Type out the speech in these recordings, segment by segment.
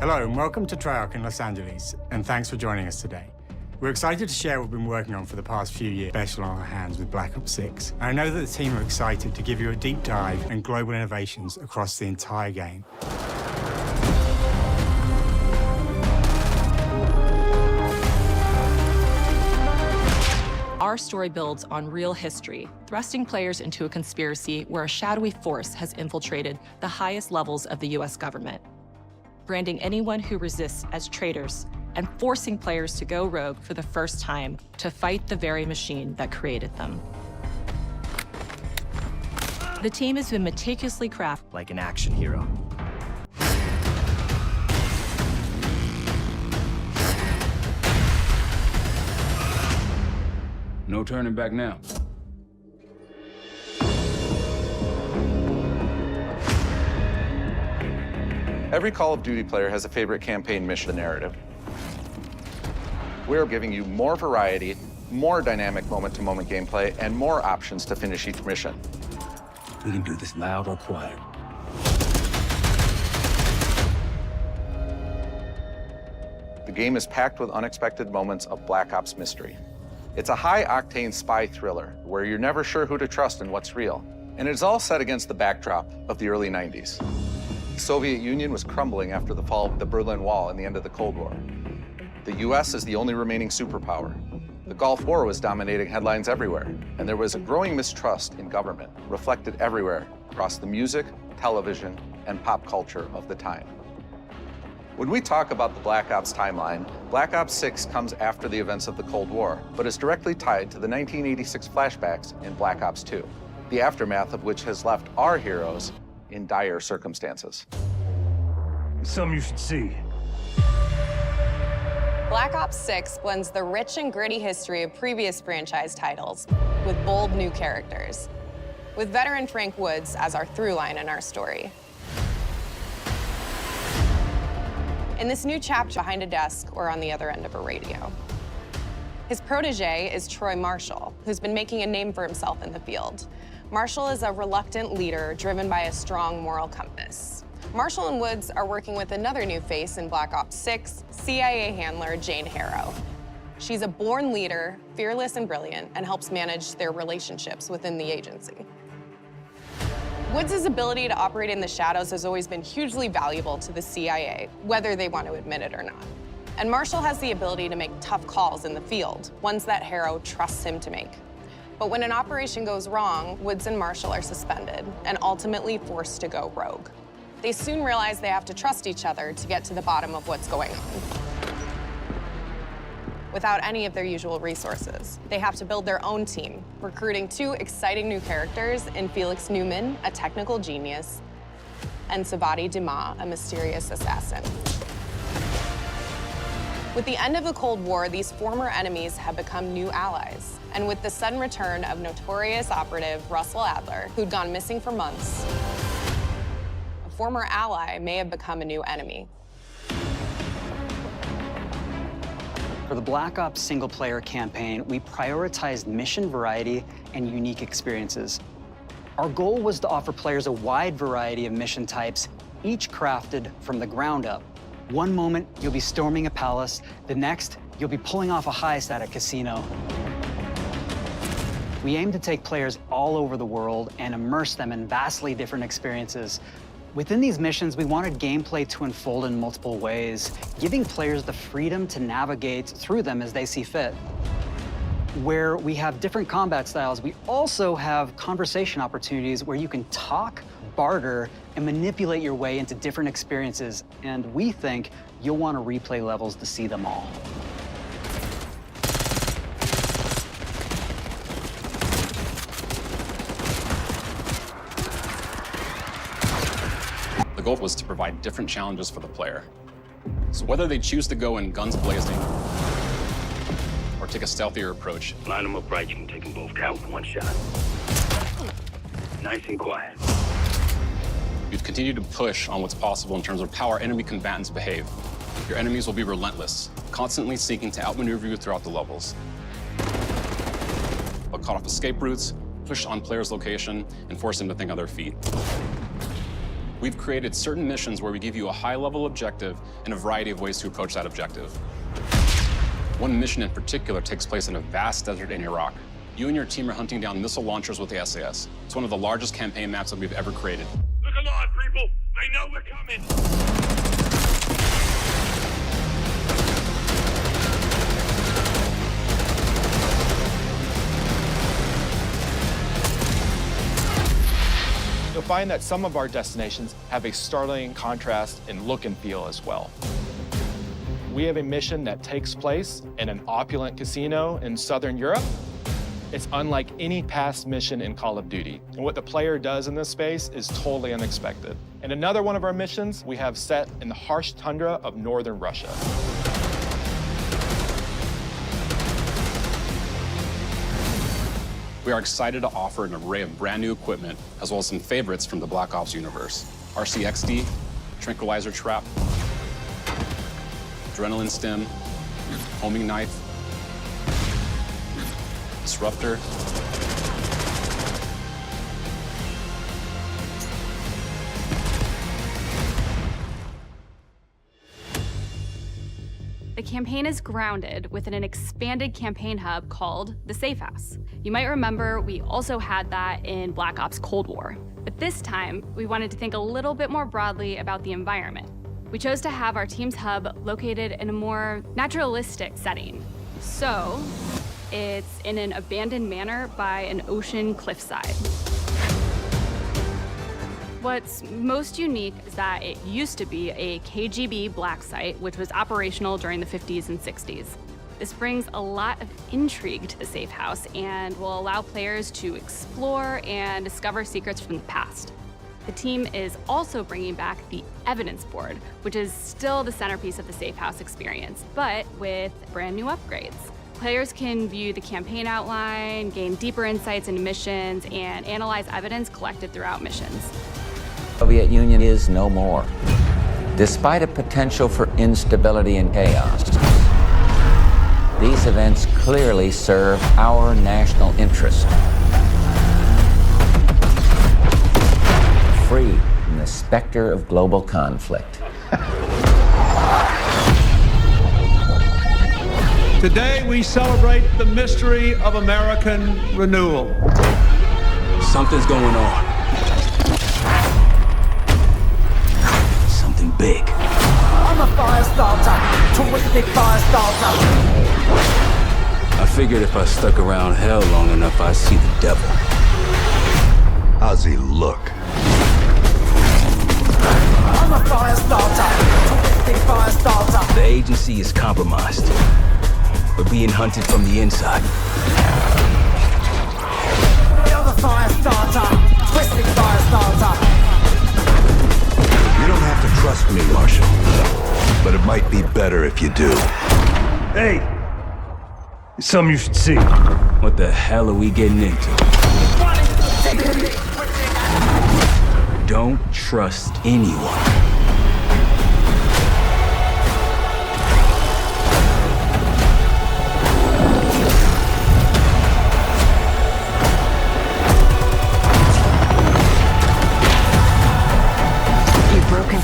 Hello and welcome to Treyarch in Los Angeles, and thanks for joining us today. We're excited to share what we've been working on for the past few years, special on our hands with Black Ops 6. And I know that the team are excited to give you a deep dive and global innovations across the entire game. Our story builds on real history, thrusting players into a conspiracy where a shadowy force has infiltrated the highest levels of the US government, branding anyone who resists as traitors and forcing players to go rogue for the first time to fight the very machine that created them. The team has been meticulously crafted like an action hero. No turning back now. Every Call of Duty player has a favorite campaign mission narrative. We're giving you more variety, more dynamic moment-to-moment gameplay, and more options to finish each mission. We can do this loud or quiet. The game is packed with unexpected moments of Black Ops mystery. It's a high-octane spy thriller where you're never sure who to trust and what's real. And it's all set against the backdrop of the early 90s. The Soviet Union was crumbling after the fall of the Berlin Wall and the end of the Cold War. The US is the only remaining superpower. The Gulf War was dominating headlines everywhere, and there was a growing mistrust in government, reflected everywhere across the music, television, and pop culture of the time. When we talk about the Black Ops timeline, Black Ops 6 comes after the events of the Cold War, but is directly tied to the 1986 flashbacks in Black Ops 2, the aftermath of which has left our heroes in dire circumstances. Something you should see. Black Ops 6 blends the rich and gritty history of previous franchise titles with bold new characters, with veteran Frank Woods as our through line in our story. In this new chapter, behind a desk or on the other end of a radio. His protege is Troy Marshall, who's been making a name for himself in the field. Marshall is a reluctant leader driven by a strong moral compass. Marshall and Woods are working with another new face in Black Ops 6, CIA handler Jane Harrow. She's a born leader, fearless and brilliant, and helps manage their relationships within the agency. Woods' ability to operate in the shadows has always been hugely valuable to the CIA, whether they want to admit it or not. And Marshall has the ability to make tough calls in the field, ones that Harrow trusts him to make. But when an operation goes wrong, Woods and Marshall are suspended and ultimately forced to go rogue. They soon realize they have to trust each other to get to the bottom of what's going on. Without any of their usual resources, they have to build their own team, recruiting two exciting new characters in Felix Newman, a technical genius, and Savati Dumas, a mysterious assassin. With the end of the Cold War, these former enemies have become new allies. And with the sudden return of notorious operative Russell Adler, who'd gone missing for months, a former ally may have become a new enemy. For the Black Ops single-player campaign, we prioritized mission variety and unique experiences. Our goal was to offer players a wide variety of mission types, each crafted from the ground up. One moment, you'll be storming a palace. The next, you'll be pulling off a heist at a casino. We aim to take players all over the world and immerse them in vastly different experiences. Within these missions, we wanted gameplay to unfold in multiple ways, giving players the freedom to navigate through them as they see fit. Where we have different combat styles, we also have conversation opportunities where you can talk, barter, and manipulate your way into different experiences. And we think you'll want to replay levels to see them all. The goal was to provide different challenges for the player. So whether they choose to go in guns blazing or take a stealthier approach. Line them up right, you can take them both down with one shot. Nice and quiet. You'd continue to push on what's possible in terms of how our enemy combatants behave. Your enemies will be relentless, constantly seeking to outmaneuver you throughout the levels. They'll cut off escape routes, push on players' location, and force them to think on their feet. we've created certain missions where we give you a high-level objective and a variety of ways to approach that objective. One mission in particular takes place in a vast desert in Iraq. You and your team are hunting down missile launchers with the SAS. It's one of the largest campaign maps that we've ever created. Look alive, people! They know we're coming! You'll find that some of our destinations have a startling contrast in look and feel as well. We have a mission that takes place in an opulent casino in Southern Europe. It's unlike any past mission in Call of Duty. And what the player does in this space is totally unexpected. And another one of our missions we have set in the harsh tundra of northern Russia. We are excited to offer an array of brand new equipment, as well as some favorites from the Black Ops universe. RCXD, Tranquilizer Trap, Adrenaline Stem, Homing Knife, Disruptor, The campaign is grounded within an expanded campaign hub called the Safe House. You might remember we also had that in Black Ops Cold War. But this time, we wanted to think a little bit more broadly about the environment. We chose to have our team's hub located in a more naturalistic setting. So, it's in an abandoned manor by an ocean cliffside. What's most unique is that it used to be a KGB black site, which was operational during the 50s and 60s. This brings a lot of intrigue to the Safe House and will allow players to explore and discover secrets from the past. The team is also bringing back the evidence board, which is still the centerpiece of the Safe House experience, but with brand new upgrades. Players can view the campaign outline, gain deeper insights into missions, and analyze evidence collected throughout missions. The Soviet Union is no more, despite a potential for instability and chaos. These events clearly serve our national interest. Free from the specter of global conflict. Today we celebrate the mystery of American renewal. Something's going on. Something big. I'm a fire starter, terrific fire starter. I figured if I stuck around hell long enough, I'd see the devil. How's he look? I'm a fire starter, terrific fire starter. The agency is compromised. We're being hunted from the inside. You're the fire starter, twisted fire starter. You don't have to trust me, Marshal, but it might be better if you do. Hey! It's something you should see. What the hell are we getting into? Don't trust anyone.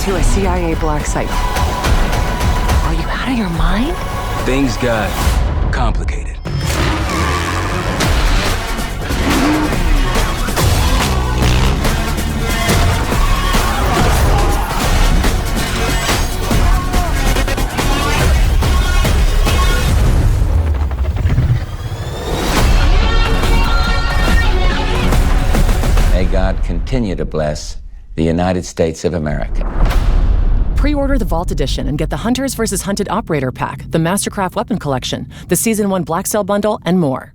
To a CIA black site. Are you out of your mind? Things got complicated. May God continue to bless the United States of America. Pre-order the Vault Edition and get the Hunters vs. Hunted Operator Pack, the Mastercraft Weapon Collection, the Season 1 Black Cell Bundle, and more.